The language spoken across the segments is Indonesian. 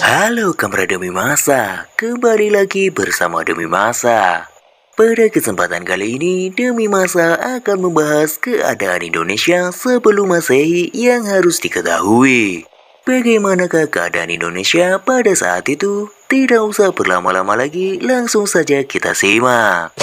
Halo kawan Demi Masa, kembali lagi bersama Demi Masa. Pada kesempatan kali ini, Demi Masa akan membahas keadaan Indonesia sebelum Masehi yang harus diketahui. Bagaimanakah keadaan Indonesia pada saat itu? Tidak usah berlama-lama lagi, langsung saja kita simak.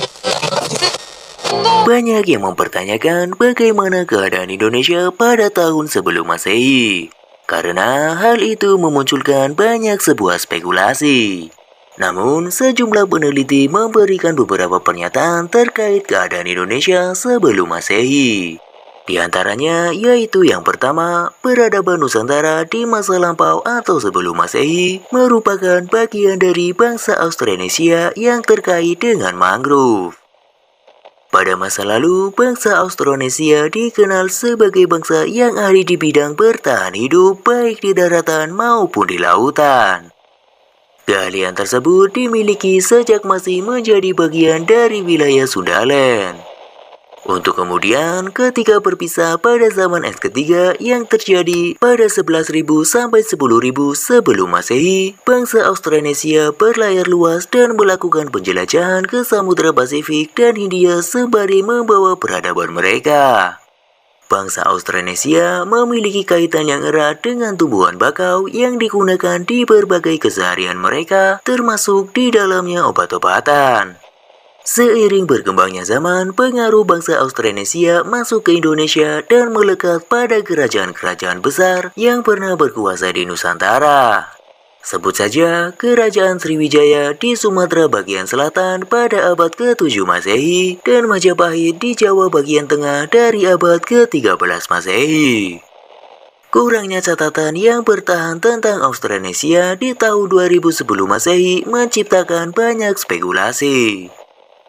Banyak yang mempertanyakan bagaimana keadaan Indonesia pada tahun sebelum Masehi. Karena hal itu memunculkan banyak sebuah spekulasi. Namun, sejumlah peneliti memberikan beberapa pernyataan terkait keadaan Indonesia sebelum Masehi. Di antaranya yaitu yang pertama, peradaban Nusantara di masa lampau atau sebelum Masehi merupakan bagian dari bangsa Austronesia yang terkait dengan mangrove. Pada masa lalu, bangsa Austronesia dikenal sebagai bangsa yang ahli di bidang bertahan hidup baik di daratan maupun di lautan. Keahlian tersebut dimiliki sejak masih menjadi bagian dari wilayah Sundaland. Untuk kemudian ketika berpisah pada zaman es ketiga yang terjadi pada 11.000 sampai 10.000 sebelum Masehi, bangsa Austronesia berlayar luas dan melakukan penjelajahan ke Samudra Pasifik dan Hindia sembari membawa peradaban mereka. Bangsa Austronesia memiliki kaitan yang erat dengan tumbuhan bakau yang digunakan di berbagai keseharian mereka, termasuk di dalamnya obat-obatan. Seiring berkembangnya zaman, pengaruh bangsa Austronesia masuk ke Indonesia dan melekat pada kerajaan-kerajaan besar yang pernah berkuasa di Nusantara. Sebut saja Kerajaan Sriwijaya di Sumatera bagian selatan pada abad ke-7 Masehi dan Majapahit di Jawa bagian tengah dari abad ke-13 Masehi. Kurangnya catatan yang bertahan tentang Austronesia di tahun 2000 sebelum Masehi menciptakan banyak spekulasi.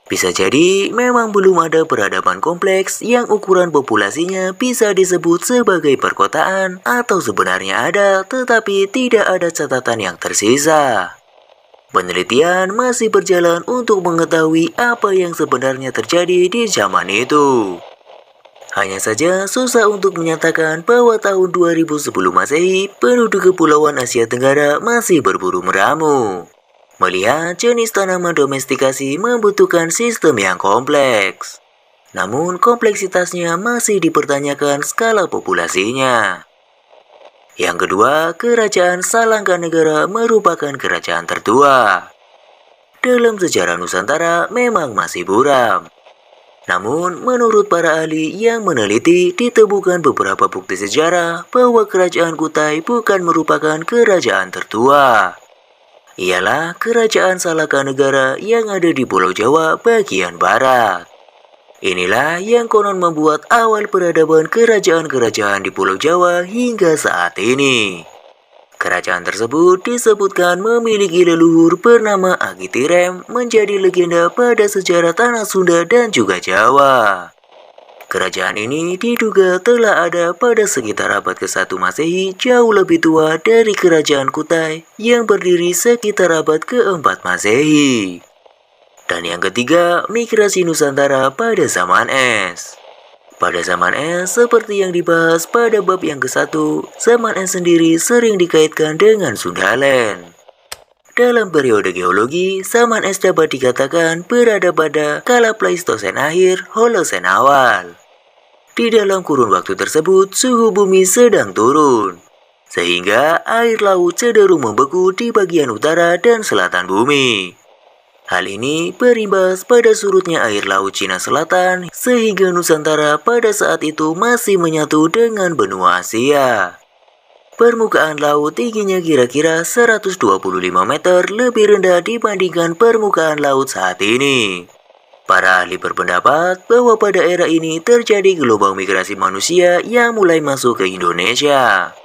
Bisa jadi memang belum ada peradaban kompleks yang ukuran populasinya bisa disebut sebagai perkotaan atau sebenarnya ada tetapi tidak ada catatan yang tersisa. Penelitian masih berjalan untuk mengetahui apa yang sebenarnya terjadi di zaman itu. Hanya saja susah untuk menyatakan bahwa tahun 2000 sebelum Masehi penduduk Kepulauan Asia Tenggara masih berburu meramu. Melihat jenis tanaman domestikasi membutuhkan sistem yang kompleks. Namun kompleksitasnya masih dipertanyakan skala populasinya. Yang kedua, Kerajaan Salangkanegara merupakan kerajaan tertua. Dalam sejarah Nusantara memang masih buram. Namun, menurut para ahli yang meneliti, ditemukan beberapa bukti sejarah bahwa Kerajaan Kutai bukan merupakan kerajaan tertua. Ialah Kerajaan Salangkanegara yang ada di Pulau Jawa bagian barat. Inilah yang konon membuat awal peradaban kerajaan-kerajaan di Pulau Jawa hingga saat ini. Kerajaan tersebut disebutkan memiliki leluhur bernama Agitirem menjadi legenda pada sejarah tanah Sunda dan juga Jawa. Kerajaan ini diduga telah ada pada sekitar abad ke-1 Masehi jauh lebih tua dari Kerajaan Kutai yang berdiri sekitar abad ke-4 Masehi. Dan yang ketiga, migrasi Nusantara pada zaman es. Pada zaman es, seperti yang dibahas pada bab yang ke-1, zaman es sendiri sering dikaitkan dengan Sundaland. Dalam periode geologi, zaman es dapat dikatakan berada pada kala Pleistosen akhir, Holosen awal. Di dalam kurun waktu tersebut, suhu bumi sedang turun, sehingga air laut cenderung membeku di bagian utara dan selatan bumi. Hal ini berimbas pada surutnya air laut Cina Selatan, sehingga Nusantara pada saat itu masih menyatu dengan benua Asia. Permukaan laut tingginya kira-kira 125 meter lebih rendah dibandingkan permukaan laut saat ini. Para ahli berpendapat bahwa pada era ini terjadi gelombang migrasi manusia yang mulai masuk ke Indonesia.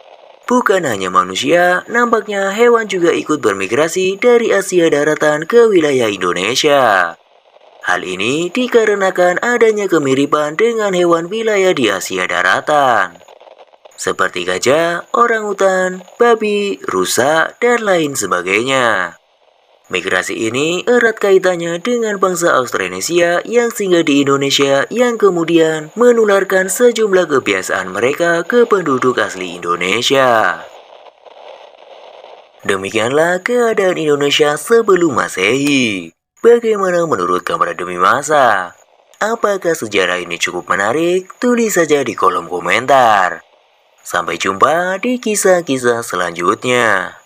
Bukan hanya manusia, nampaknya hewan juga ikut bermigrasi dari Asia daratan ke wilayah Indonesia. Hal ini dikarenakan adanya kemiripan dengan hewan wilayah di Asia daratan, seperti gajah, orangutan, babi, rusa, dan lain sebagainya. Migrasi ini erat kaitannya dengan bangsa Austronesia yang singgah di Indonesia yang kemudian menularkan sejumlah kebiasaan mereka ke penduduk asli Indonesia. Demikianlah keadaan Indonesia sebelum Masehi. Bagaimana menurut kamu demi masa? Apakah sejarah ini cukup menarik? Tulis saja di kolom komentar. Sampai jumpa di kisah-kisah selanjutnya.